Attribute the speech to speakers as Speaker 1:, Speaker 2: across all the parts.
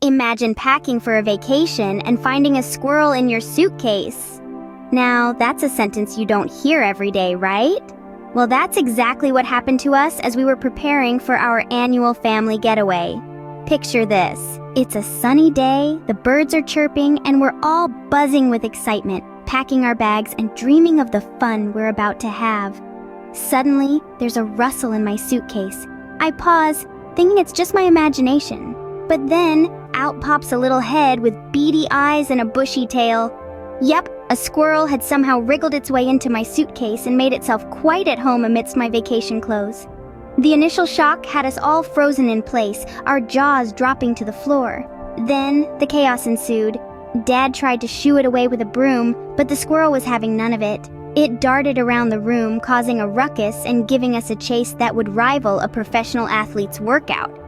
Speaker 1: Imagine packing for a vacation and finding a squirrel in your suitcase. Now, that's a sentence you don't hear every day, right? Well, that's exactly what happened to us as we were preparing for our annual family getaway. Picture this. It's a sunny day, the birds are chirping, and we're all buzzing with excitement, packing our bags and dreaming of the fun we're about to have. Suddenly, there's a rustle in my suitcase. I pause, thinking it's just my imagination. But then, out pops a little head with beady eyes and a bushy tail. Yep, a squirrel had somehow wriggled its way into my suitcase and made itself quite at home amidst my vacation clothes. The initial shock had us all frozen in place, our jaws dropping to the floor. Then, the chaos ensued. Dad tried to shoo it away with a broom, but the squirrel was having none of it. It darted around the room, causing a ruckus and giving us a chase that would rival a professional athlete's workout.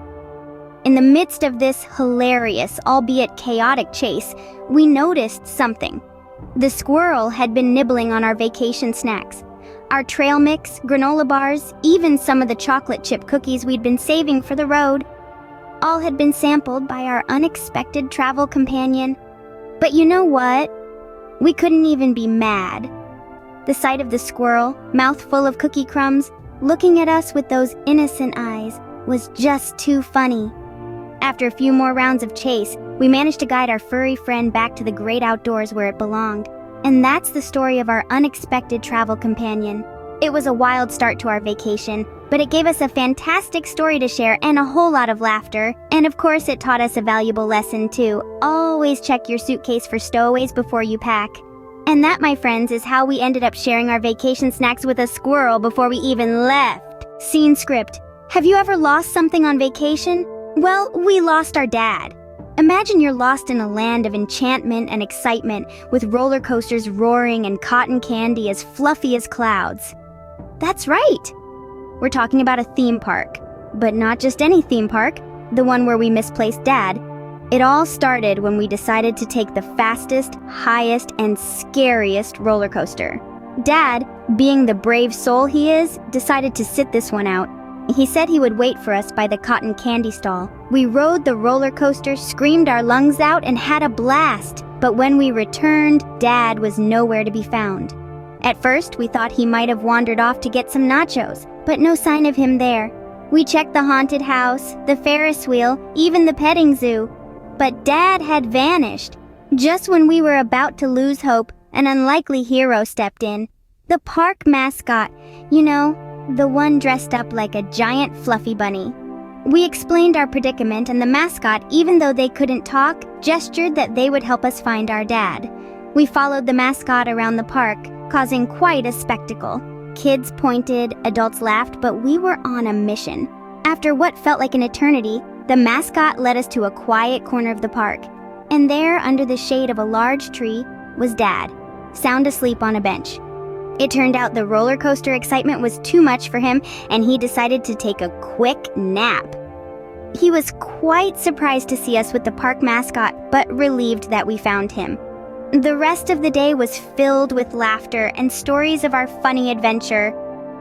Speaker 1: In the midst of this hilarious, albeit chaotic chase, we noticed something. The squirrel had been nibbling on our vacation snacks. Our trail mix, granola bars, even some of the chocolate chip cookies we'd been saving for the road. All had been sampled by our unexpected travel companion. But you know what? We couldn't even be mad. The sight of the squirrel, mouth full of cookie crumbs, looking at us with those innocent eyes, was just too funny. After a few more rounds of chase, we managed to guide our furry friend back to the great outdoors where it belonged. And that's the story of our unexpected travel companion. It was a wild start to our vacation, but it gave us a fantastic story to share and a whole lot of laughter. And of course, it taught us a valuable lesson too. Always check your suitcase for stowaways before you pack. And that, my friends, is how we ended up sharing our vacation snacks with a squirrel before we even left. Scene script. Have you ever lost something on vacation? Well, we lost our dad. Imagine you're lost in a land of enchantment and excitement, with roller coasters roaring and cotton candy as fluffy as clouds. That's right! We're talking about a theme park. But not just any theme park, the one where we misplaced Dad. It all started when we decided to take the fastest, highest, and scariest roller coaster. Dad, being the brave soul he is, decided to sit this one out. He said he would wait for us by the cotton candy stall. We rode the roller coaster, screamed our lungs out, and had a blast. But when we returned, Dad was nowhere to be found. At first, we thought he might have wandered off to get some nachos, but no sign of him there. We checked the haunted house, the Ferris wheel, even the petting zoo. But Dad had vanished. Just when we were about to lose hope, an unlikely hero stepped in. The park mascot, you know, the one dressed up like a giant fluffy bunny. We explained our predicament, and the mascot, even though they couldn't talk, gestured that they would help us find our dad. We followed the mascot around the park, causing quite a spectacle. Kids pointed, adults laughed, but we were on a mission. After what felt like an eternity, the mascot led us to a quiet corner of the park. And there, under the shade of a large tree, was Dad, sound asleep on a bench. It turned out the roller coaster excitement was too much for him, and he decided to take a quick nap. He was quite surprised to see us with the park mascot, but relieved that we found him. The rest of the day was filled with laughter and stories of our funny adventure.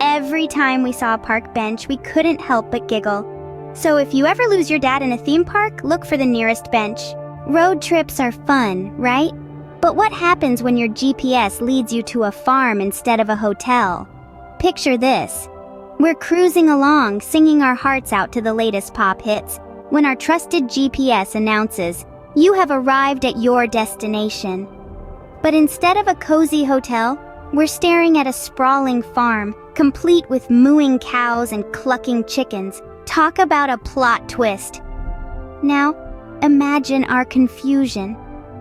Speaker 1: Every time we saw a park bench, we couldn't help but giggle. So if you ever lose your dad in a theme park, look for the nearest bench. Road trips are fun, right? But what happens when your GPS leads you to a farm instead of a hotel? Picture this. We're cruising along, singing our hearts out to the latest pop hits, when our trusted GPS announces, "You have arrived at your destination." But instead of a cozy hotel, we're staring at a sprawling farm, complete with mooing cows and clucking chickens. Talk about a plot twist. Now, imagine our confusion.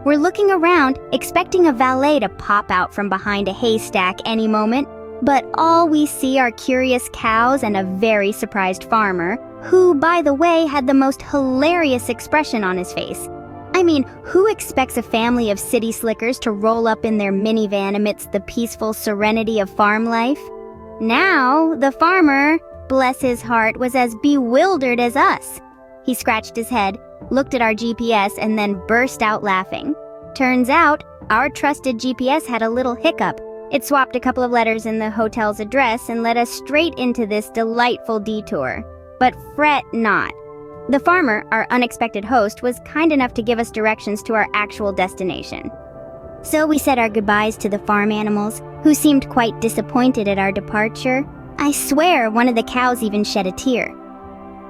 Speaker 1: We're looking around, expecting a valet to pop out from behind a haystack any moment, but all we see are curious cows and a very surprised farmer, who, by the way, had the most hilarious expression on his face. I mean, who expects a family of city slickers to roll up in their minivan amidst the peaceful serenity of farm life? Now, the farmer, bless his heart, was as bewildered as us. He scratched his head, looked at our GPS, and then burst out laughing. Turns out, our trusted GPS had a little hiccup. It swapped a couple of letters in the hotel's address and led us straight into this delightful detour. But fret not. The farmer, our unexpected host, was kind enough to give us directions to our actual destination. So we said our goodbyes to the farm animals, who seemed quite disappointed at our departure. I swear one of the cows even shed a tear.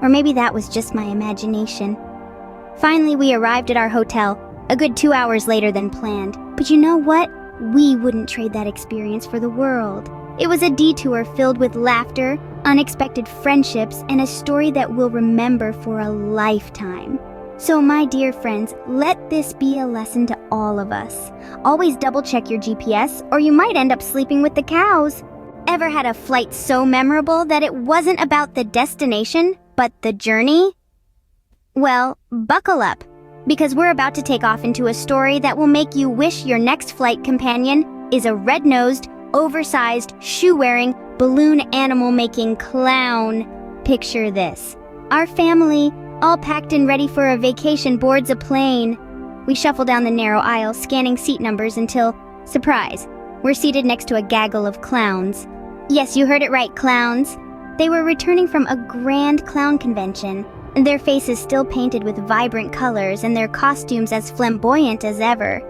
Speaker 1: Or maybe that was just my imagination. Finally, we arrived at our hotel, a good 2 hours later than planned. But you know what? We wouldn't trade that experience for the world. It was a detour filled with laughter, unexpected friendships, and a story that we'll remember for a lifetime. So my dear friends, let this be a lesson to all of us. Always double-check your GPS, or you might end up sleeping with the cows. Ever had a flight so memorable that it wasn't about the destination, but the journey? Well, buckle up, because we're about to take off into a story that will make you wish your next flight companion is a red-nosed, oversized, shoe-wearing, balloon animal-making clown. Picture this. Our family, all packed and ready for a vacation, boards a plane. We shuffle down the narrow aisle, scanning seat numbers until, surprise, we're seated next to a gaggle of clowns. Yes, you heard it right, clowns. They were returning from a grand clown convention, their faces still painted with vibrant colors and their costumes as flamboyant as ever.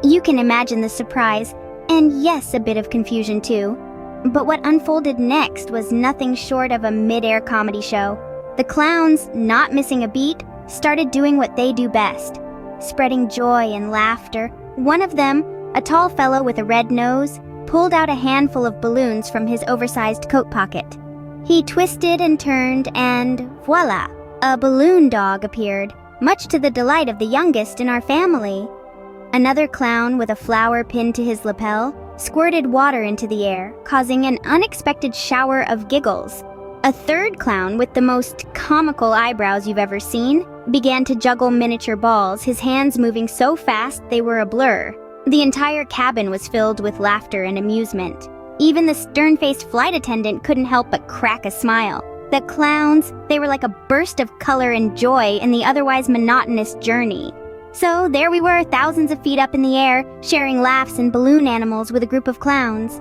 Speaker 1: You can imagine the surprise, and yes, a bit of confusion too. But what unfolded next was nothing short of a mid-air comedy show. The clowns, not missing a beat, started doing what they do best, spreading joy and laughter. One of them, a tall fellow with a red nose, pulled out a handful of balloons from his oversized coat pocket. He twisted and turned, and voila, a balloon dog appeared, much to the delight of the youngest in our family. Another clown with a flower pinned to his lapel squirted water into the air, causing an unexpected shower of giggles. A third clown with the most comical eyebrows you've ever seen began to juggle miniature balls, his hands moving so fast they were a blur. The entire cabin was filled with laughter and amusement. Even the stern-faced flight attendant couldn't help but crack a smile. The clowns, they were like a burst of color and joy in the otherwise monotonous journey. So there we were, thousands of feet up in the air, sharing laughs and balloon animals with a group of clowns.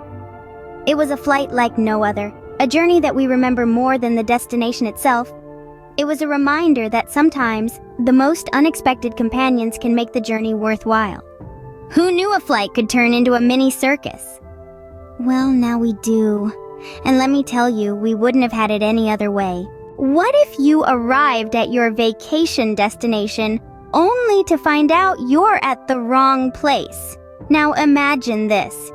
Speaker 1: It was a flight like no other, a journey that we remember more than the destination itself. It was a reminder that sometimes the most unexpected companions can make the journey worthwhile. Who knew a flight could turn into a mini circus? Well, now we do. And let me tell you, we wouldn't have had it any other way. What if you arrived at your vacation destination only to find out you're at the wrong place? Now imagine this.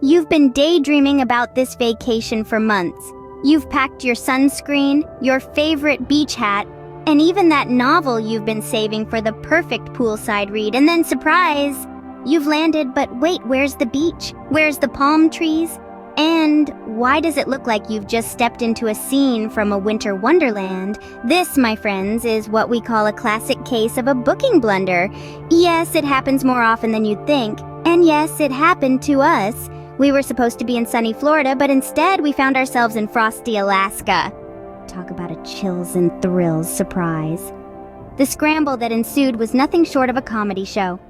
Speaker 1: You've been daydreaming about this vacation for months. You've packed your sunscreen, your favorite beach hat, and even that novel you've been saving for the perfect poolside read, and then surprise! You've landed, but wait, where's the beach? Where's the palm trees? And why does it look like you've just stepped into a scene from a winter wonderland? This, my friends, is what we call a classic case of a booking blunder. Yes, it happens more often than you'd think. And yes, it happened to us. We were supposed to be in sunny Florida, but instead we found ourselves in frosty Alaska. Talk about a chills and thrills surprise. The scramble that ensued was nothing short of a comedy show.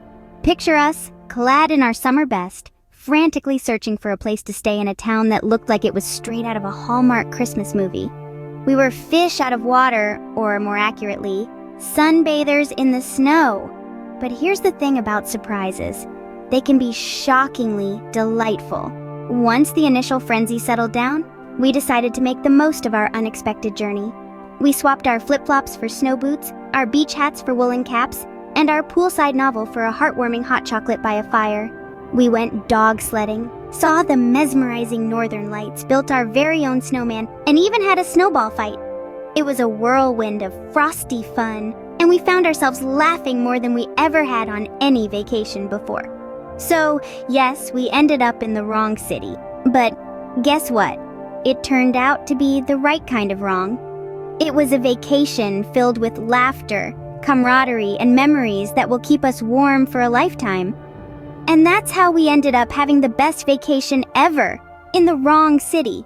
Speaker 1: Picture us, clad in our summer best, frantically searching for a place to stay in a town that looked like it was straight out of a Hallmark Christmas movie. We were fish out of water, or more accurately, sunbathers in the snow. But here's the thing about surprises. They can be shockingly delightful. Once the initial frenzy settled down, we decided to make the most of our unexpected journey. We swapped our flip-flops for snow boots, our beach hats for woolen caps, and our poolside novel for a heartwarming hot chocolate by a fire. We went dog sledding, saw the mesmerizing northern lights, built our very own snowman, and even had a snowball fight. It was a whirlwind of frosty fun, and we found ourselves laughing more than we ever had on any vacation before. So, yes, we ended up in the wrong city. But guess what? It turned out to be the right kind of wrong. It was a vacation filled with laughter, camaraderie, and memories that will keep us warm for a lifetime. And that's how we ended up having the best vacation ever, in the wrong city.